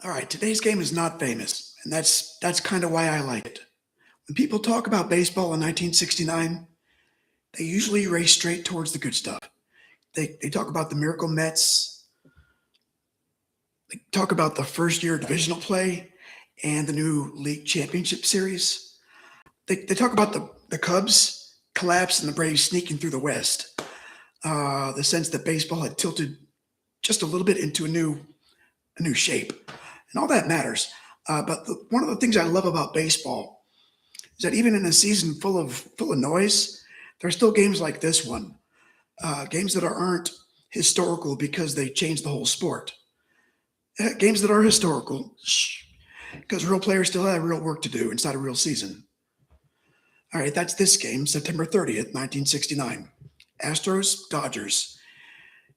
All right, today's game is not famous, and that's kind of why I like it. When people talk about baseball in 1969, they usually race straight towards the good stuff. They talk about the Miracle Mets, they talk about the first year divisional play and the new league championship series. They talk about the Cubs collapse and the Braves sneaking through the West. The sense that baseball had tilted just a little bit into a new shape, and all that matters. One of the things I love about baseball is that even in a season full of noise, there are still games like this one, games that aren't historical because they changed the whole sport. Games that are historical because real players still have real work to do inside a real season. All right, that's this game, September 30th, 1969. Astros, Dodgers.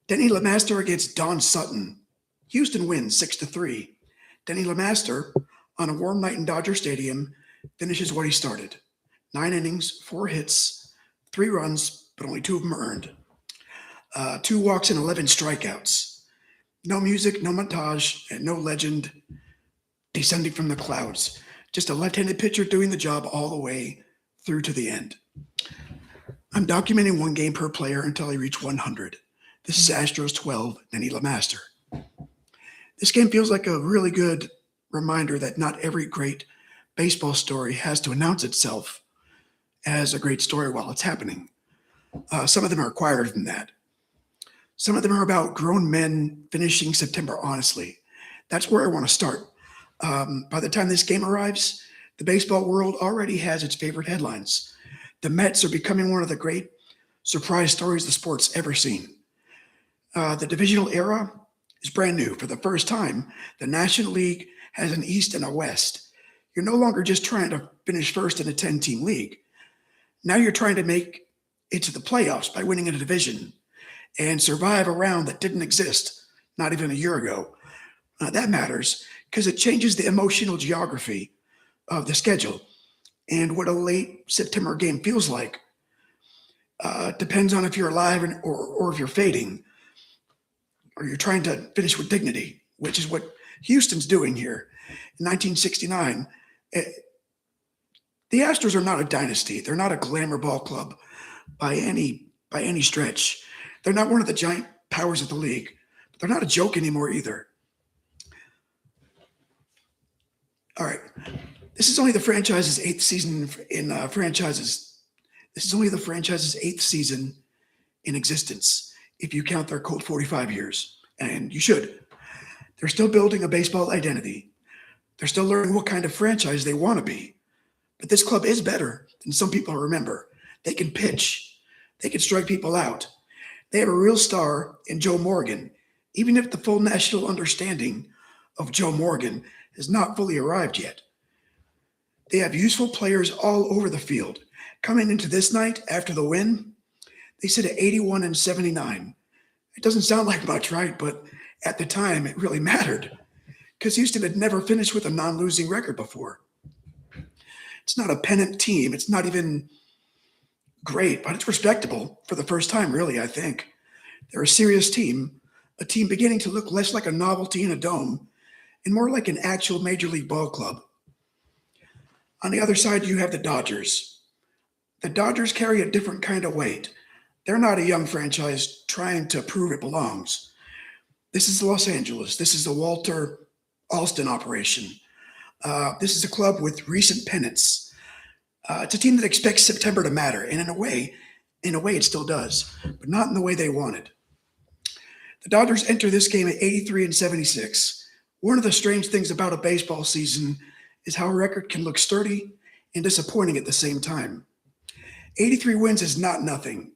Denny Lemaster against Don Sutton. Houston wins 6-3. Denny Lemaster, on a warm night in Dodger Stadium, finishes what he started. 9 innings, 4 hits, 3 runs, but only 2 of them earned. 2 walks and 11 strikeouts. No music, no montage, and no legend descending from the clouds. Just a left-handed pitcher doing the job all the way through to the end. I'm documenting 1 game per player until I reach 100. This is Astros 12, Denny Lemaster. This game feels like a really good reminder that not every great baseball story has to announce itself as a great story while it's happening. Some of them are quieter than that. Some of them are about grown men finishing September honestly. That's where I want to start. By the time this game arrives, the baseball world already has its favorite headlines. The Mets are becoming one of the great surprise stories the sport's ever seen. The divisional era is brand new. For the first time, the National League has an East and a West. You're no longer just trying to finish first in a 10-team league. Now you're trying to make it to the playoffs by winning a division and survive a round that didn't exist not even a year ago. That matters because it changes the emotional geography of the schedule. And what a late September game feels like depends on if you're alive or if you're fading, or you're trying to finish with dignity, which is what Houston's doing here. In 1969, the Astros are not a dynasty. They're not a glamour ball club by any stretch. They're not one of the giant powers of the league, but they're not a joke anymore either. All right, this is only the franchise's 8th season in franchises. This is only the franchise's 8th season in existence, if you count their Colt 45 years, and you should. They're still building a baseball identity. They're still learning what kind of franchise they want to be. But this club is better than some people remember. They can pitch. They can strike people out. They have a real star in Joe Morgan, even if the full national understanding of Joe Morgan has not fully arrived yet. They have useful players all over the field. Coming into this night after the win, they sit at 81-79. It doesn't sound like much, right? But at the time, it really mattered because Houston had never finished with a non-losing record before. It's not a pennant team. It's not even great, but it's respectable for the first time, really, I think. They're a serious team, a team beginning to look less like a novelty in a dome and more like an actual major league ball club. On the other side, you have the Dodgers. The Dodgers carry a different kind of weight. They're not a young franchise trying to prove it belongs. This is Los Angeles. This is the Walter Alston operation. This is a club with recent pennants. It's a team that expects September to matter, and in a way, it still does, but not in the way they wanted. The Dodgers enter this game at 83-76. One of the strange things about a baseball season is how a record can look sturdy and disappointing at the same time. 83 wins is not nothing.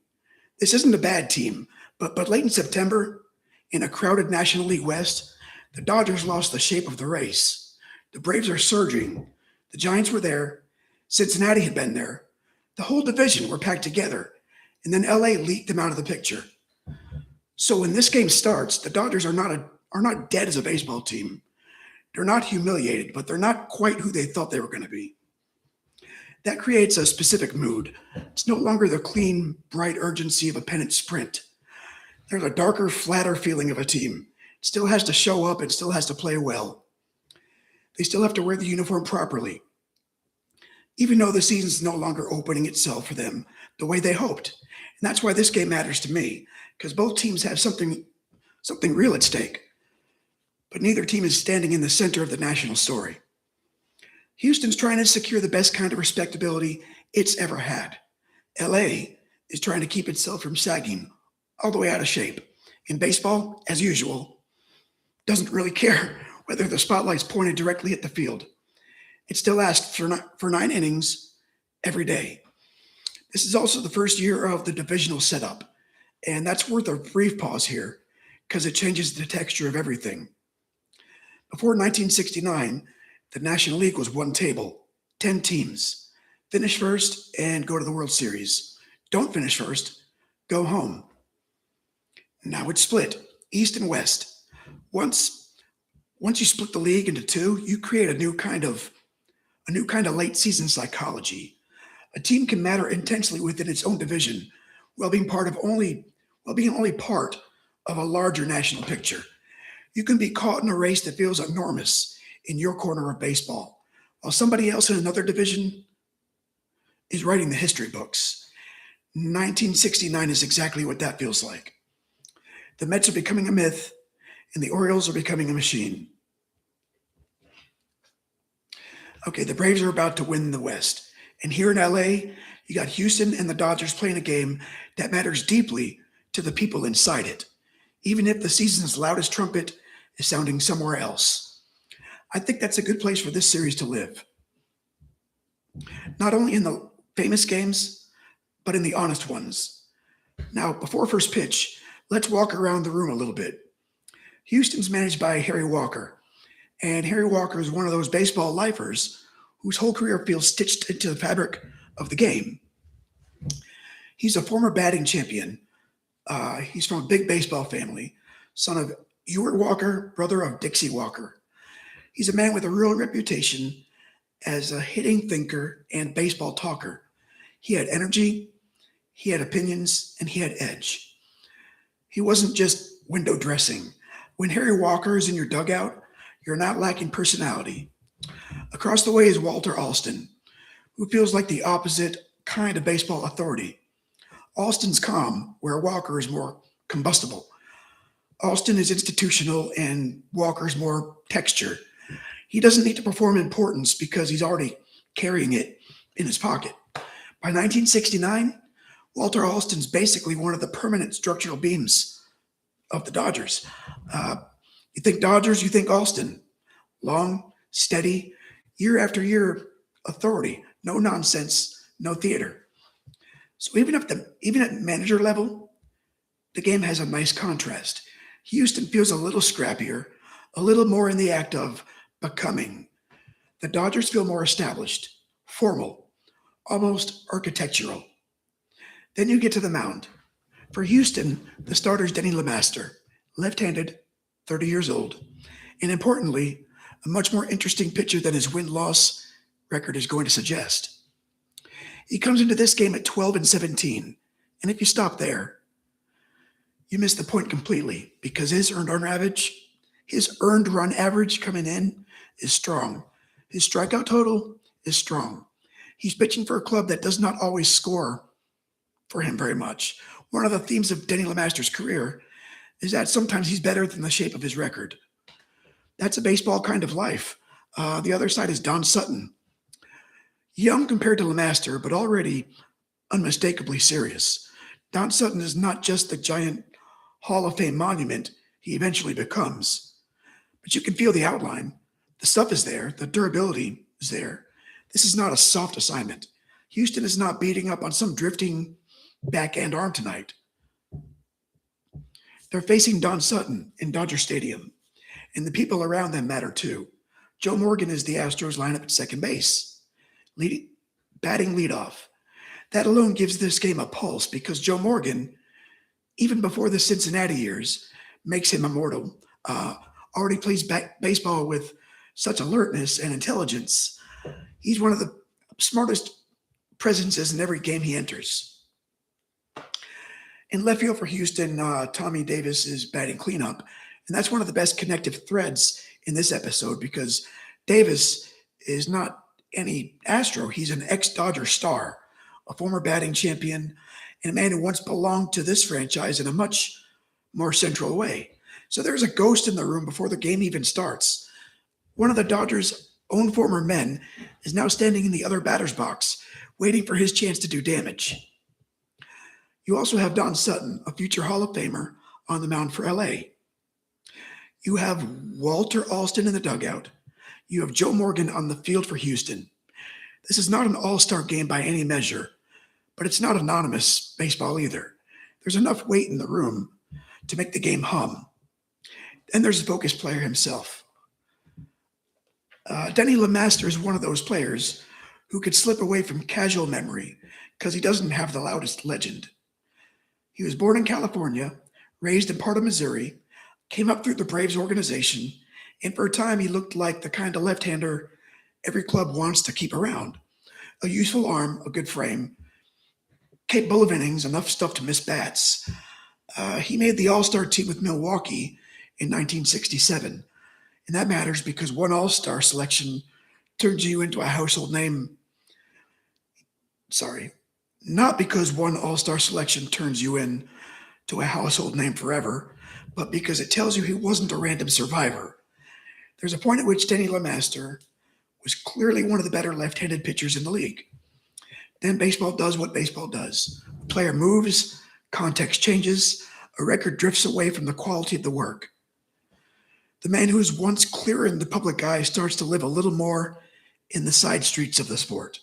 This isn't a bad team, but late in September, in a crowded National League West, the Dodgers lost the shape of the race. The Braves are surging. The Giants were there. Cincinnati had been there. The whole division were packed together, and then LA leaked them out of the picture. So when this game starts, the Dodgers are not dead as a baseball team. They're not humiliated, but they're not quite who they thought they were going to be. That creates a specific mood. It's no longer the clean, bright urgency of a pennant sprint. There's a darker, flatter feeling of a team. It still has to show up. It still has to play well. They still have to wear the uniform properly, even though the season's no longer opening itself for them the way they hoped. And that's why this game matters to me, because both teams have something real at stake, but neither team is standing in the center of the national story. Houston's trying to secure the best kind of respectability it's ever had. LA is trying to keep itself from sagging all the way out of shape. In baseball, as usual, doesn't really care whether the spotlight's pointed directly at the field. It still asks for 9 innings every day. This is also the first year of the divisional setup, and that's worth a brief pause here because it changes the texture of everything. Before 1969, the National League was one table, 10 teams. Finish first and go to the World Series. Don't finish first, go home. Now it's split, East and West. Once you split the league into two, you create a new kind of late season psychology. A team can matter intensely within its own division while being only part of a larger national picture. You can be caught in a race that feels enormous in your corner of baseball, while somebody else in another division is writing the history books. 1969 is exactly what that feels like. The Mets are becoming a myth, and the Orioles are becoming a machine. Okay, the Braves are about to win the West. And here in LA, you got Houston and the Dodgers playing a game that matters deeply to the people inside it, even if the season's loudest trumpet is sounding somewhere else. I think that's a good place for this series to live. Not only in the famous games, but in the honest ones. Now, before first pitch, let's walk around the room a little bit. Houston's managed by Harry Walker, and Harry Walker is one of those baseball lifers whose whole career feels stitched into the fabric of the game. He's a former batting champion. He's from a big baseball family, son of Ewart Walker, brother of Dixie Walker. He's a man with a real reputation as a hitting thinker and baseball talker. He had energy, he had opinions, and he had edge. He wasn't just window dressing. When Harry Walker is in your dugout, you're not lacking personality. Across the way is Walter Alston, who feels like the opposite kind of baseball authority. Alston's calm, where Walker is more combustible. Alston is institutional and Walker's more texture. He doesn't need to perform importance because he's already carrying it in his pocket. By 1969, Walter Alston's basically one of the permanent structural beams of the Dodgers. You think Dodgers, you think Alston. Long, steady, year after year authority. No nonsense, no theater. So even at manager level, the game has a nice contrast. Houston feels a little scrappier, a little more in the act of becoming. The Dodgers feel more established, formal, almost architectural. Then you get to the mound. For Houston, the starter's Denny Lemaster, left-handed, 30 years old, and importantly, a much more interesting pitcher than his win-loss record is going to suggest. He comes into this game at 12-17, and if you stop there, you miss the point completely because his earned run average coming in is strong. His strikeout total is strong. He's pitching for a club that does not always score for him very much. One of the themes of Denny Lemaster's career is that sometimes he's better than the shape of his record. That's a baseball kind of life. The other side is Don Sutton. Young compared to Lemaster, but already unmistakably serious. Don Sutton is not just the giant Hall of Fame monument he eventually becomes, but you can feel the outline. The stuff is there. The durability is there. This is not a soft assignment. Houston is not beating up on some drifting backhand arm tonight. They're facing Don Sutton in Dodger Stadium, and the people around them matter too. Joe Morgan is the Astros lineup at second base, batting leadoff. That alone gives this game a pulse because Joe Morgan, even before the Cincinnati years, makes him immortal. Already plays baseball with such alertness and intelligence. He's one of the smartest presences in every game he enters. In left field for Houston, Tommy Davis is batting cleanup, and that's one of the best connective threads in this episode because Davis is not any Astro. He's an ex-Dodger star, a former batting champion, and a man who once belonged to this franchise in a much more central way. So there's a ghost in the room before the game even starts. One of the Dodgers' own former men is now standing in the other batter's box, waiting for his chance to do damage. You also have Don Sutton, a future Hall of Famer, on the mound for LA. You have Walter Alston in the dugout. You have Joe Morgan on the field for Houston. This is not an all-star game by any measure, but it's not anonymous baseball either. There's enough weight in the room to make the game hum. And there's the focus player himself. Denny Lemaster is one of those players who could slip away from casual memory because he doesn't have the loudest legend. He was born in California, raised in part of Missouri, came up through the Braves organization, and for a time he looked like the kind of left-hander every club wants to keep around. A useful arm, a good frame, capable of innings, enough stuff to miss bats. He made the All-Star team with Milwaukee in 1967, and that matters because one All-Star selection turns you into a household name. Not because one All-Star selection turns you into a household name forever, but because it tells you he wasn't a random survivor. There's a point at which Denny Lemaster was clearly one of the better left-handed pitchers in the league. Then baseball does what baseball does. The player moves, context changes, a record drifts away from the quality of the work. The man who was once clear in the public eye starts to live a little more in the side streets of the sport.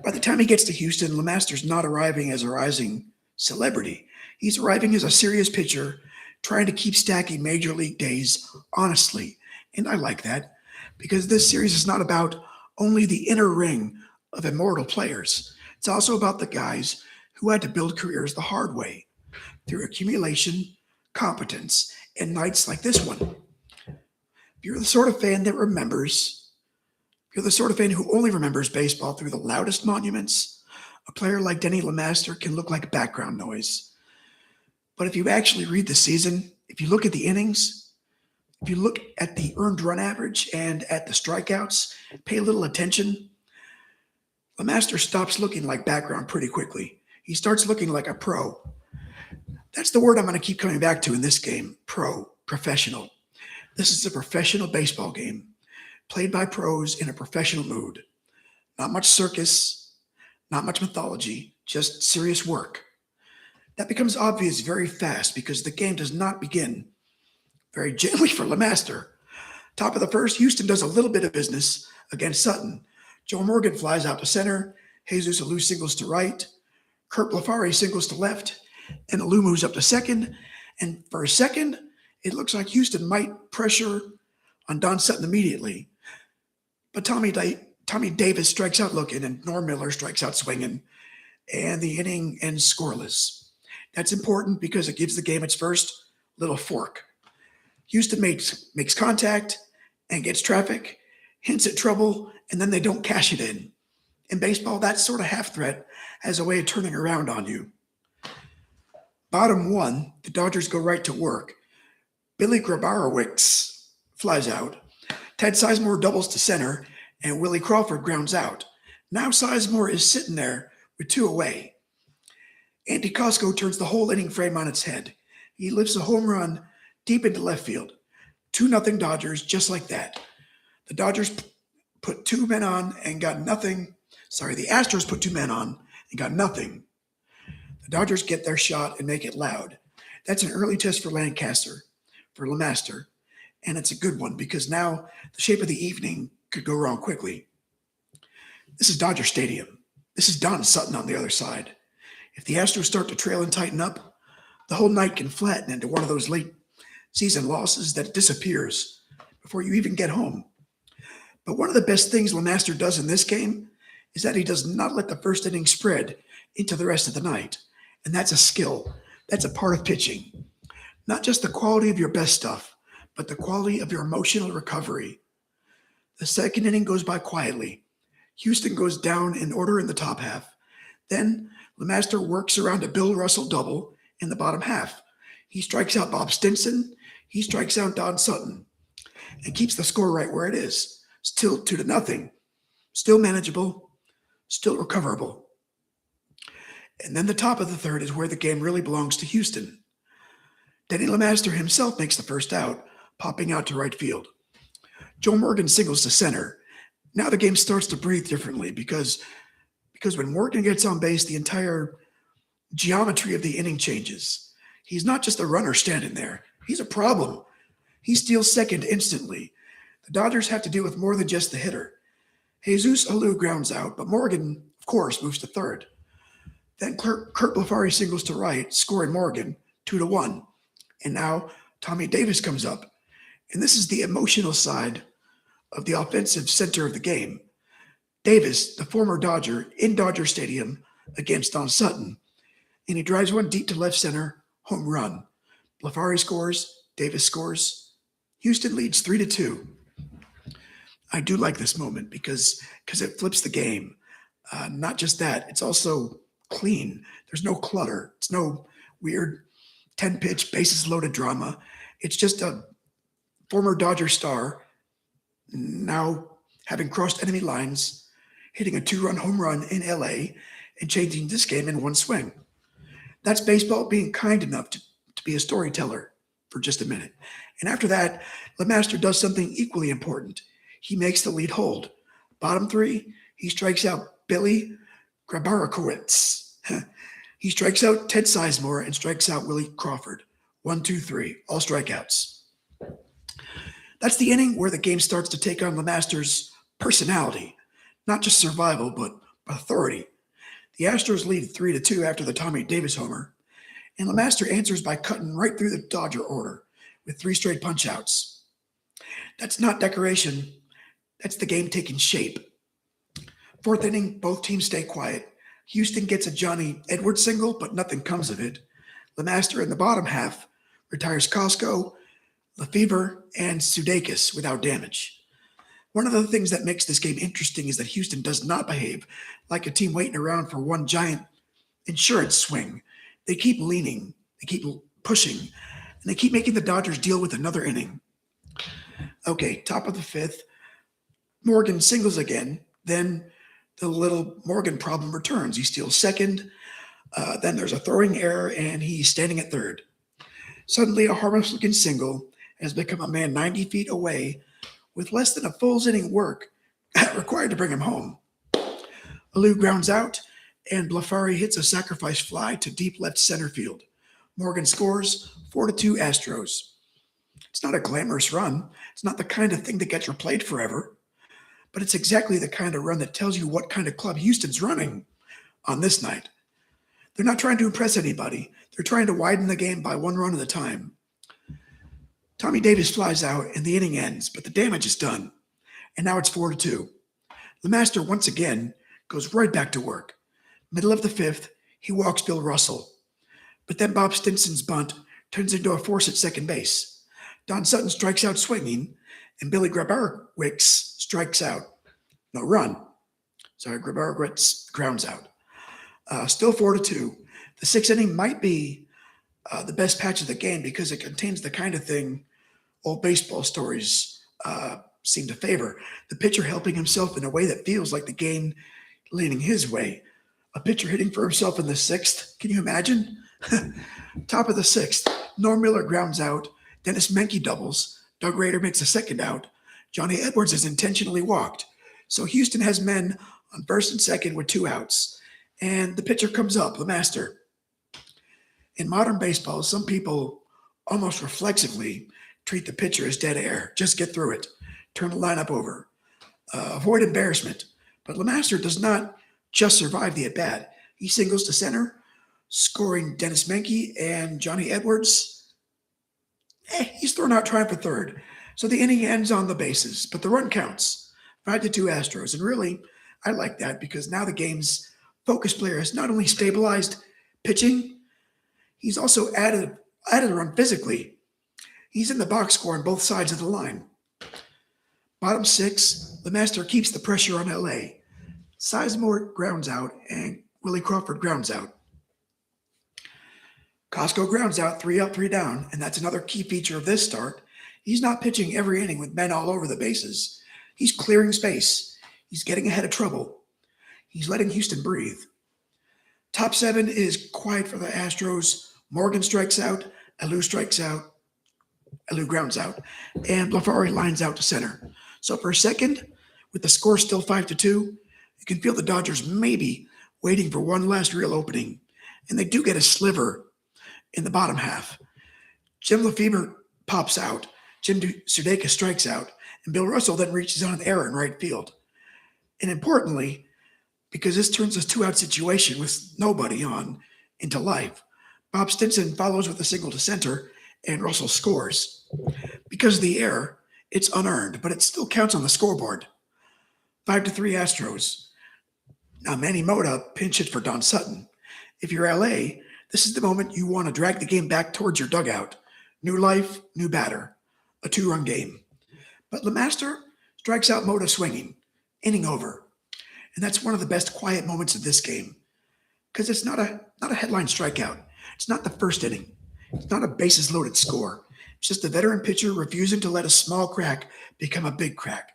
By the time he gets to Houston, Lemaster's not arriving as a rising celebrity. He's arriving as a serious pitcher, trying to keep stacking major league days honestly. And I like that, because this series is not about only the inner ring of immortal players. It's also about the guys who had to build careers the hard way, through accumulation, competence, and nights like this one. If you're the sort of fan that remembers, if you're the sort of fan who only remembers baseball through the loudest monuments, a player like Denny Lemaster can look like background noise. But if you actually read the season, if you look at the innings, if you look at the earned run average and at the strikeouts, pay a little attention, Lemaster stops looking like background pretty quickly. He starts looking like a pro. That's the word I'm going to keep coming back to in this game, pro, professional. This is a professional baseball game, played by pros in a professional mood. Not much circus, not much mythology, just serious work. That becomes obvious very fast because the game does not begin very gently for Lemaster. Top of the first, Houston does a little bit of business against Sutton. Joe Morgan flies out to center, Jesus Alou singles to right, Kurt Blefari singles to left, and Alou moves up to second. And for a second, it looks like Houston might pressure on Don Sutton immediately. But Tommy Davis strikes out looking, and Norm Miller strikes out swinging, and the inning ends scoreless. That's important because it gives the game its first little fork. Houston makes contact and gets traffic, hints at trouble, and then they don't cash it in. In baseball, that sort of half threat has a way of turning around on you. Bottom one, the Dodgers go right to work. Billy Grabarowicz flies out. Ted Sizemore doubles to center, and Willie Crawford grounds out. Now Sizemore is sitting there with two away. Andy Costco turns the whole inning frame on its head. He lifts a home run deep into left field. 2-0 Dodgers, just like that. The Dodgers put two men on and got nothing. The Astros put two men on and got nothing. The Dodgers get their shot and make it loud. That's an early test for Lemaster, and it's a good one because now the shape of the evening could go wrong quickly. This is Dodger Stadium. This is Don Sutton on the other side. If the Astros start to trail and tighten up, the whole night can flatten into one of those late season losses that disappears before you even get home. But one of the best things Lemaster does in this game is that he does not let the first inning spread into the rest of the night. And that's a skill. That's a part of pitching. Not just the quality of your best stuff, but the quality of your emotional recovery. The second inning goes by quietly. Houston goes down in order in the top half. Then Lemaster works around a Bill Russell double in the bottom half. He strikes out Bob Stinson. He strikes out Don Sutton. and keeps the score right where it is. Still 2-0. Still manageable, still recoverable. And then the top of the third is where the game really belongs to Houston. Denny Lemaster himself makes the first out, popping out to right field. Joe Morgan singles to center. Now the game starts to breathe differently because when Morgan gets on base, the entire geometry of the inning changes. He's not just a runner standing there. He's a problem. He steals second instantly. The Dodgers have to deal with more than just the hitter. Jesus Alou grounds out, but Morgan, of course, moves to third. Then Kurt Blefari singles to right, scoring Morgan 2-1. And now Tommy Davis comes up. And this is the emotional side of the offensive center of the game. Davis, the former Dodger, in Dodger Stadium against Don Sutton. And he drives one deep to left center, home run. Blefari scores, Davis scores. Houston leads 3-2. I do like this moment because it flips the game. Not just that, it's also clean. There's no clutter. It's no weird 10-pitch, bases-loaded drama. It's just a former Dodger star now having crossed enemy lines, hitting a 2-run home run in L.A., and changing this game in one swing. That's baseball being kind enough to be a storyteller for just a minute. And after that, Lemaster does something equally important. He makes the lead hold. Bottom three, he strikes out Billy Grabarkowitz. He strikes out Ted Sizemore and strikes out Willie Crawford. 1, 2, 3, all strikeouts. That's the inning where the game starts to take on Lemaster's personality, not just survival, but authority. The Astros lead 3-2 after the Tommy Davis homer, and Lemaster answers by cutting right through the Dodger order with 3 straight punch-outs. That's not decoration. That's the game taking shape. Fourth inning, both teams stay quiet. Houston gets a Johnny Edwards single, but nothing comes of it. Lemaster in the bottom half retires Costco, Lefevre, and Sudeikis without damage. One of the things that makes this game interesting is that Houston does not behave like a team waiting around for one giant insurance swing. They keep leaning, they keep pushing, and they keep making the Dodgers deal with another inning. Okay, top of the fifth, Morgan singles again. Then the little Morgan problem returns. He steals second. Then there's a throwing error, and he's standing at third. Suddenly, a harmless-looking single has become a man 90 feet away with less than a full inning work required to bring him home. Alou grounds out, and Blefari hits a sacrifice fly to deep left center field. Morgan scores 4-2 Astros. It's not a glamorous run. It's not the kind of thing that gets replayed forever. But it's exactly the kind of run that tells you what kind of club Houston's running on this night. They're not trying to impress anybody. They're trying to widen the game by 1 run at a time. Tommy Davis flies out and the inning ends, but the damage is done. And now it's 4-2. Lemaster once again goes right back to work. Middle of the fifth, he walks Bill Russell. But then Bob Stinson's bunt turns into a force at second base. Don Sutton strikes out swinging, and Billy Grabarkowitz strikes out. No run. Sorry, Grabarkowitz grounds out. Still 4-2. The sixth inning might be the best patch of the game because it contains the kind of thing old baseball stories seem to favor. The pitcher helping himself in a way that feels like the game leaning his way. A pitcher hitting for himself in the sixth. Can you imagine? Top of the sixth, Norm Miller grounds out. Dennis Menke doubles. Doug Rader makes a second out. Johnny Edwards is intentionally walked. So Houston has men on first and second with 2 outs. And the pitcher comes up, Lemaster. In modern baseball, some people almost reflexively treat the pitcher as dead air. Just get through it. Turn the lineup over. Avoid embarrassment. But Lemaster does not just survive the at-bat. He singles to center, scoring Dennis Menke and Johnny Edwards. He's thrown out trying for third. So the inning ends on the bases, but the run counts. 5-2 Astros. And really, I like that because now the game's focus player has not only stabilized pitching, he's also added a run physically. He's in the box score on both sides of the line. Bottom 6, Lemaster keeps the pressure on L.A. Sizemore grounds out and Willie Crawford grounds out. Costco grounds out 3 up, 3 down, and that's another key feature of this start. He's not pitching every inning with men all over the bases. He's clearing space. He's getting ahead of trouble. He's letting Houston breathe. Top seven is quiet for the Astros. Morgan strikes out. Alou strikes out. Alou grounds out. And Blafari lines out to center. So for a second, with the score still 5-2, you can feel the Dodgers maybe waiting for one last real opening. And they do get a sliver in the bottom half. Jim Lefebvre pops out. Jim Sudeikis strikes out. And Bill Russell then reaches on an error in right field. And importantly, because this turns a two-out situation with nobody on into life, Bob Stinson follows with a single to center, and Russell scores. Because of the error, it's unearned, but it still counts on the scoreboard. 5-3 Astros. Now Manny Mota pinch hit for Don Sutton. If you're LA, this is the moment you want to drag the game back towards your dugout. New life, new batter. A two-run game. But Lemaster strikes out Mota swinging. Inning over. And that's one of the best quiet moments of this game. Because it's not a headline strikeout. It's not the first inning. It's not a bases-loaded score. It's just a veteran pitcher refusing to let a small crack become a big crack.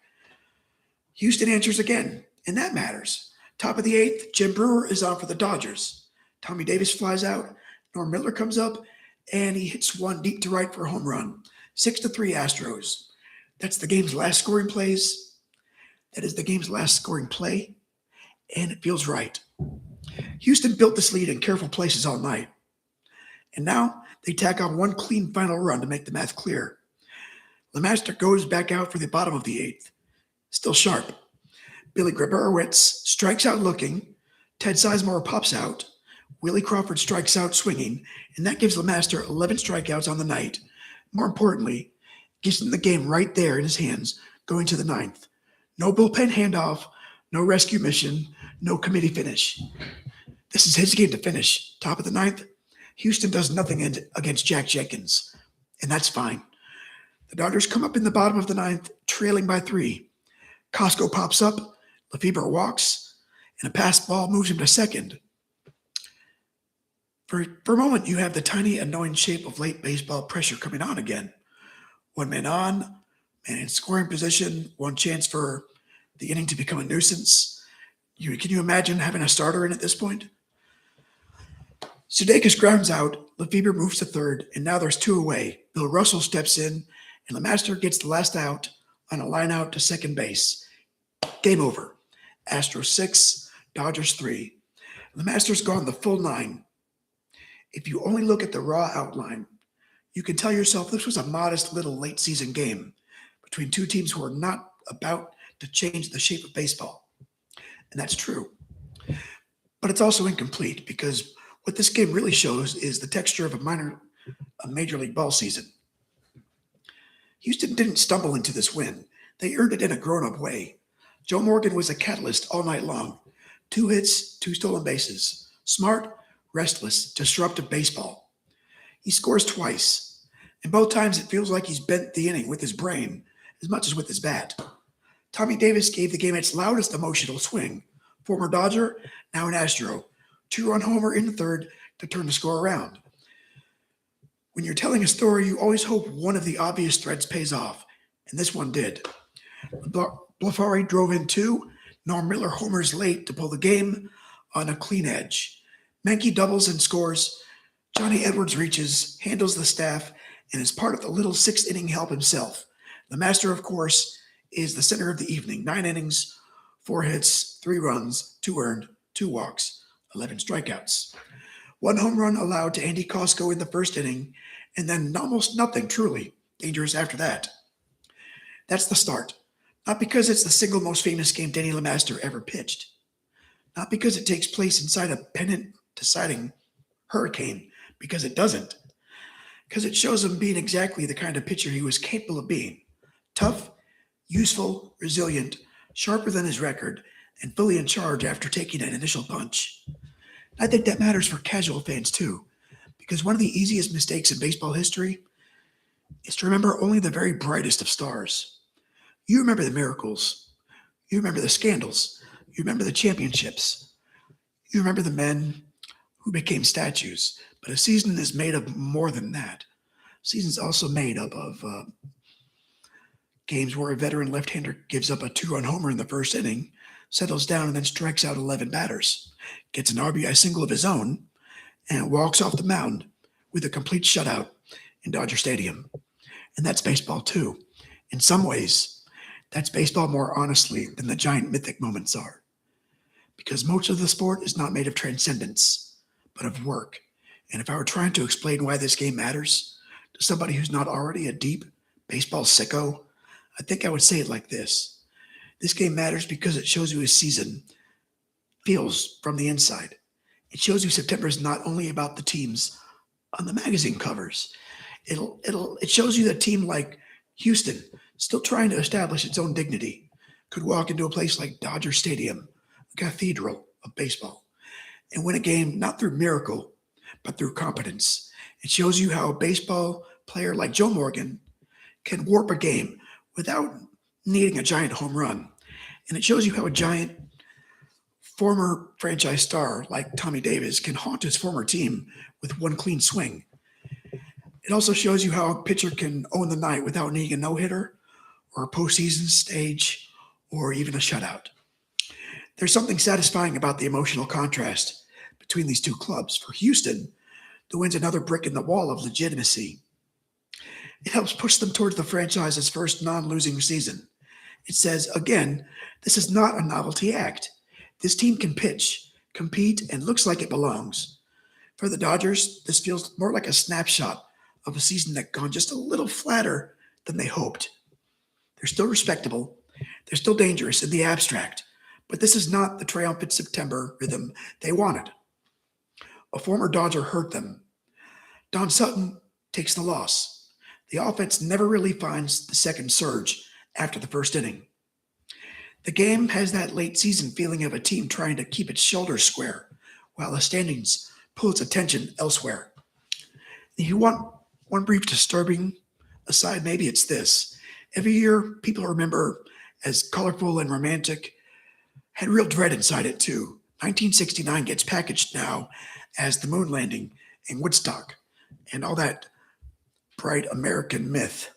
Houston answers again, and that matters. Top of the eighth, Jim Brewer is on for the Dodgers. Tommy Davis flies out. Norm Miller comes up, and he hits one deep to right for a home run. 6-3 Astros. That's the game's last scoring plays. That is the game's last scoring play, and it feels right. Houston built this lead in careful places all night. And now they tack on one clean final run to make the math clear. Lemaster goes back out for the bottom of the eighth. Still sharp. Billy Grabarowitz strikes out looking. Ted Sizemore pops out. Willie Crawford strikes out swinging. And that gives Lemaster 11 strikeouts on the night. More importantly, gives him the game right there in his hands going to the ninth. No bullpen handoff. No rescue mission. No committee finish. This is his game to finish. Top of the ninth. Houston does nothing against Jack Jenkins, and that's fine. The Dodgers come up in the bottom of the ninth, trailing by 3. Costco pops up, Lefebvre walks, and a passed ball moves him to second. For a moment, you have the tiny, annoying shape of late baseball pressure coming on again. One man on, man in scoring position, one chance for the inning to become a nuisance. Can you imagine having a starter in at this point? Sudeikis grounds out, Lefebvre moves to third, and now there's 2 away. Bill Russell steps in, and Lemaster gets the last out on a line out to second base. Game over. Astros 6, Dodgers 3. Lemaster's gone the full 9. If you only look at the raw outline, you can tell yourself this was a modest little late season game between two teams who are not about to change the shape of baseball. And that's true. But it's also incomplete because what this game really shows is the texture of a major league ball season. Houston didn't stumble into this win. They earned it in a grown-up way. Joe Morgan was a catalyst all night long. 2 hits, 2 stolen bases. Smart, restless, disruptive baseball. He scores twice, and both times it feels like he's bent the inning with his brain as much as with his bat. Tommy Davis gave the game its loudest emotional swing. Former Dodger, now an Astro. 2-run homer in the third to turn the score around. When you're telling a story, you always hope one of the obvious threads pays off, and this one did. Blafari drove in 2. Norm Miller homers late to pull the game on a clean edge. Menke doubles and scores. Johnny Edwards reaches, handles the staff, and is part of the little 6th-inning help himself. Lemaster, of course, is the center of the evening. 9 innings, 4 hits, 3 runs, 2 earned, 2 walks, 11 strikeouts. 1 home run allowed to Andy Costco in the first inning, and then almost nothing truly dangerous after that. That's the start. Not because it's the single most famous game Denny Lemaster ever pitched. Not because it takes place inside a pennant-deciding hurricane, because it doesn't. Because it shows him being exactly the kind of pitcher he was capable of being. Tough, useful, resilient, sharper than his record, and fully in charge after taking an initial punch. I think that matters for casual fans too, because one of the easiest mistakes in baseball history is to remember only the very brightest of stars. You remember the miracles. You remember the scandals. You remember the championships. You remember the men who became statues. But a season is made of more than that. A season's also made up of Games where a veteran left-hander gives up a two-run homer in the first inning, settles down and then strikes out 11 batters, gets an RBI single of his own, and walks off the mound with a complete shutout in Dodger Stadium. And that's baseball too. In some ways, that's baseball more honestly than the giant mythic moments are. Because most of the sport is not made of transcendence, but of work. And if I were trying to explain why this game matters to somebody who's not already a deep baseball sicko, I think I would say it like this. This game matters because it shows you a season feels from the inside. It shows you September is not only about the teams on the magazine covers. It shows you that a team like Houston, still trying to establish its own dignity, could walk into a place like Dodger Stadium, a cathedral of baseball, and win a game not through miracle, but through competence. It shows you how a baseball player like Joe Morgan can warp a game without needing a giant home run. And it shows you how a giant former franchise star like Tommy Davis can haunt his former team with one clean swing. It also shows you how a pitcher can own the night without needing a no-hitter or a postseason stage or even a shutout. There's something satisfying about the emotional contrast between these two clubs. For Houston, the win's another brick in the wall of legitimacy. It helps push them towards the franchise's first non-losing season. It says, again, this is not a novelty act. This team can pitch, compete, and looks like it belongs. For the Dodgers, this feels more like a snapshot of a season that gone just a little flatter than they hoped. They're still respectable. They're still dangerous in the abstract. But this is not the triumphant September rhythm they wanted. A former Dodger hurt them. Don Sutton takes the loss. The offense never really finds the second surge after the first inning. The game has that late season feeling of a team trying to keep its shoulders square while the standings pull its attention elsewhere. If you want one brief disturbing aside, maybe it's this. Every year, people remember as colorful and romantic, had real dread inside it too. 1969 gets packaged now as the moon landing in Woodstock and all that bright American myth.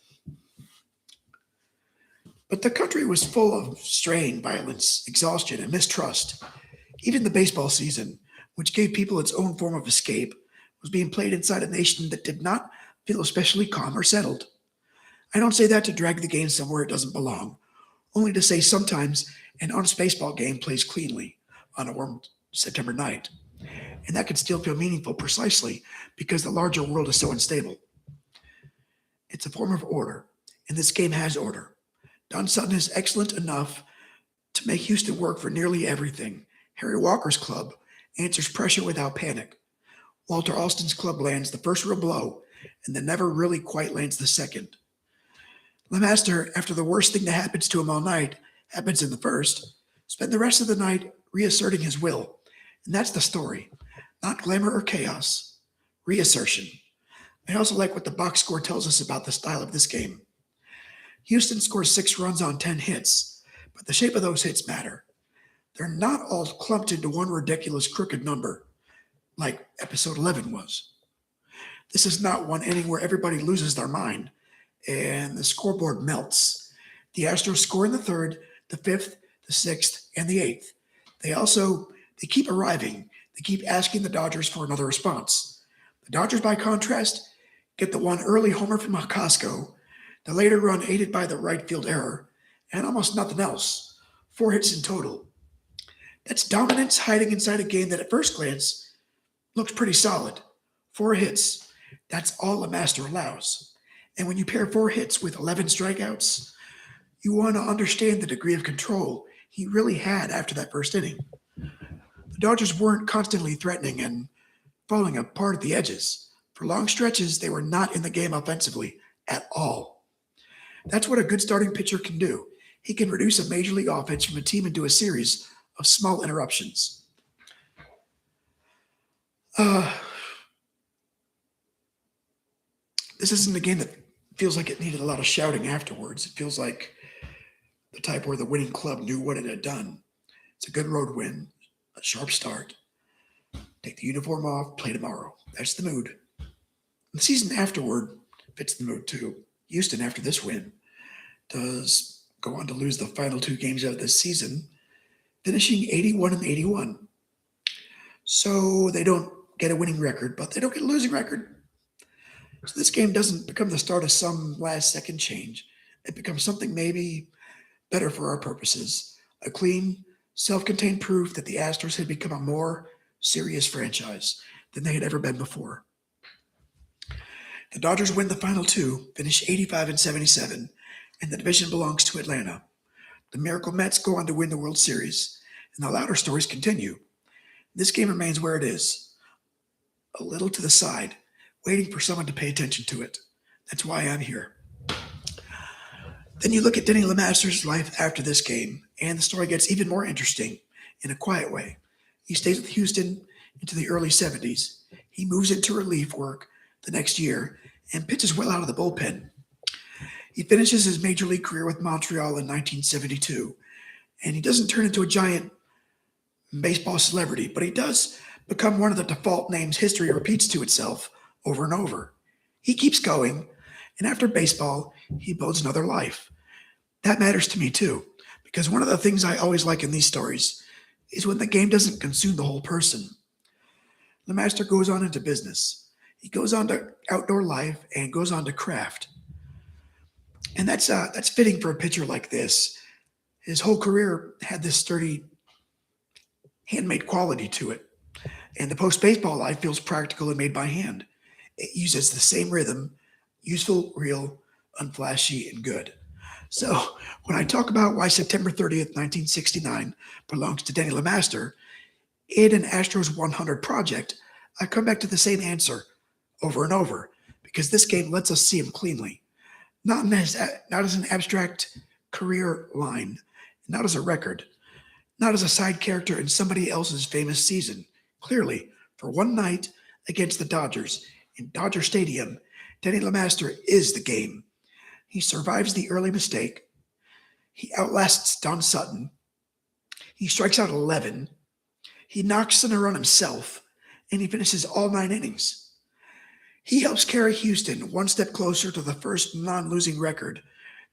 But the country was full of strain, violence, exhaustion, and mistrust. Even the baseball season, which gave people its own form of escape, was being played inside a nation that did not feel especially calm or settled. I don't say that to drag the game somewhere it doesn't belong, only to say sometimes an honest baseball game plays cleanly on a warm September night. And that can still feel meaningful precisely because the larger world is so unstable. It's a form of order, and this game has order. Don Sutton is excellent enough to make Houston work for nearly everything. Harry Walker's club answers pressure without panic. Walter Alston's club lands the first real blow and then never really quite lands the second. Lemaster, after the worst thing that happens to him all night happens in the first, spent the rest of the night reasserting his will. And that's the story. Not glamour or chaos, reassertion. I also like what the box score tells us about the style of this game. Houston scores 6 runs on 10 hits, but the shape of those hits matter. They're not all clumped into one ridiculous crooked number, like episode 11 was. This is not one inning where everybody loses their mind and the scoreboard melts. The Astros score in the third, the fifth, the sixth, and the eighth. They keep arriving. They keep asking the Dodgers for another response. The Dodgers, by contrast, get the one early homer from Costco, the later run aided by the right field error, and almost nothing else. 4 hits in total. That's dominance hiding inside a game that at first glance looks pretty solid. 4 hits. That's all a master allows. And when you pair 4 hits with 11 strikeouts, you want to understand the degree of control he really had after that first inning. The Dodgers weren't constantly threatening and falling apart at the edges. For long stretches, they were not in the game offensively at all. That's what a good starting pitcher can do. He can reduce a major league offense from a team into a series of small interruptions. This isn't a game that feels like it needed a lot of shouting afterwards. It feels like the type where the winning club knew what it had done. It's a good road win, a sharp start. Take the uniform off, play tomorrow. That's the mood. The season afterward fits the mood too. Houston, after this win, does go on to lose the final two games of this season, finishing 81-81. So they don't get a winning record, but they don't get a losing record. So this game doesn't become the start of some last second change. It becomes something maybe better for our purposes. A clean, self contained proof that the Astros had become a more serious franchise than they had ever been before. The Dodgers win the final two, finish 85-77, and the division belongs to Atlanta. The Miracle Mets go on to win the World Series, and the louder stories continue. This game remains where it is, a little to the side, waiting for someone to pay attention to it. That's why I'm here. Then you look at Denny Lemaster's life after this game, and the story gets even more interesting in a quiet way. He stays with Houston into the early 70s. He moves into relief work the next year and pitches well out of the bullpen. He finishes his major league career with Montreal in 1972, and he doesn't turn into a giant baseball celebrity, but he does become one of the default names history repeats to itself over and over. He keeps going, and after baseball, he builds another life. That matters to me too, because one of the things I always like in these stories is when the game doesn't consume the whole person. Lemaster goes on into business. He goes on to outdoor life and goes on to craft. And that's fitting for a pitcher like this. His whole career had this sturdy, handmade quality to it. And the post-baseball life feels practical and made by hand. It uses the same rhythm, useful, real, unflashy, and good. So when I talk about why September 30th, 1969 belongs to Denny Lemaster, in an Astros 100 project, I come back to the same answer over and over, because this game lets us see him cleanly. Not as an abstract career line, not as a record, not as a side character in somebody else's famous season. Clearly, for one night against the Dodgers in Dodger Stadium, Denny Lemaster is the game. He survives the early mistake. He outlasts Don Sutton. He strikes out 11. He knocks in a run himself, and he finishes all 9 innings. He helps carry Houston one step closer to the first non-losing record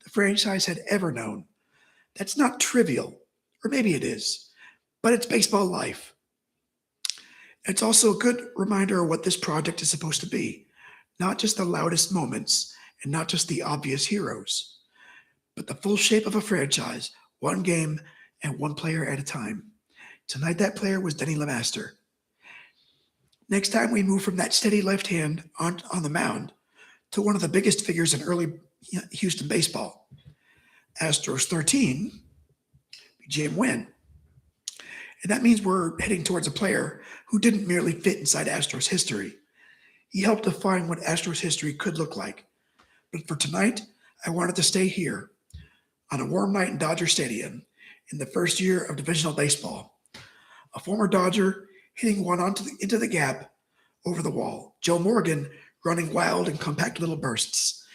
the franchise had ever known. That's not trivial, or maybe it is, but it's baseball life. It's also a good reminder of what this project is supposed to be. Not just the loudest moments and not just the obvious heroes, but the full shape of a franchise, one game and one player at a time. Tonight, that player was Denny Lemaster. Next time, we move from that steady left hand on the mound to one of the biggest figures in early Houston baseball. Astros 13, Jim Wynn. And that means we're heading towards a player who didn't merely fit inside Astros history. He helped define what Astros history could look like. But for tonight, I wanted to stay here on a warm night in Dodger Stadium in the first year of divisional baseball. A former Dodger hitting one into the gap over the wall. Joe Morgan running wild and compact little bursts.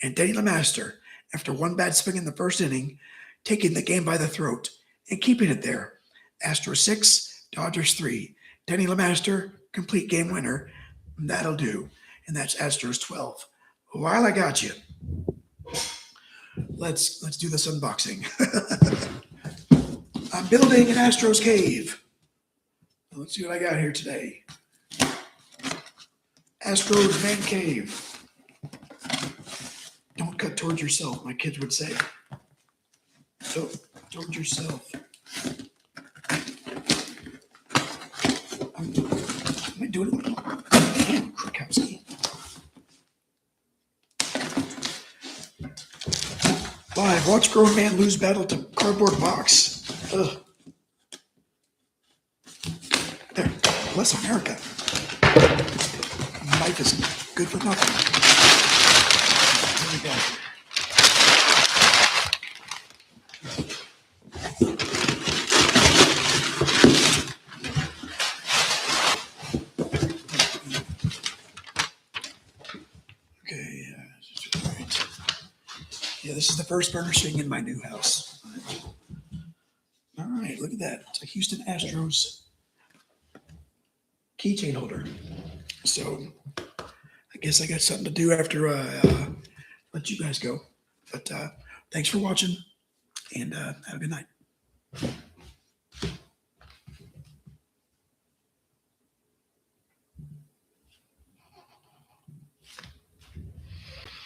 And Denny Lemaster, after one bad swing in the first inning, taking the game by the throat and keeping it there. Astros 6, Dodgers 3. Denny Lemaster, complete game winner. And that'll do. And that's Astros 12. While I got you, let's do this unboxing. I'm building an Astros cave. Let's see what I got here today. Astros man cave. Don't cut towards yourself, my kids would say. So, towards yourself. Am I doing it? Damn, Krakowski. 5. Watch grown man lose battle to cardboard box. Ugh. There. Bless America. Life is good for nothing. Here we go. Okay. Right. Yeah, this is the first furnishing in my new house. All right, look at that. It's a Houston Astros keychain holder. So I guess I got something to do after let you guys go. But Thanks for watching, and have a good night.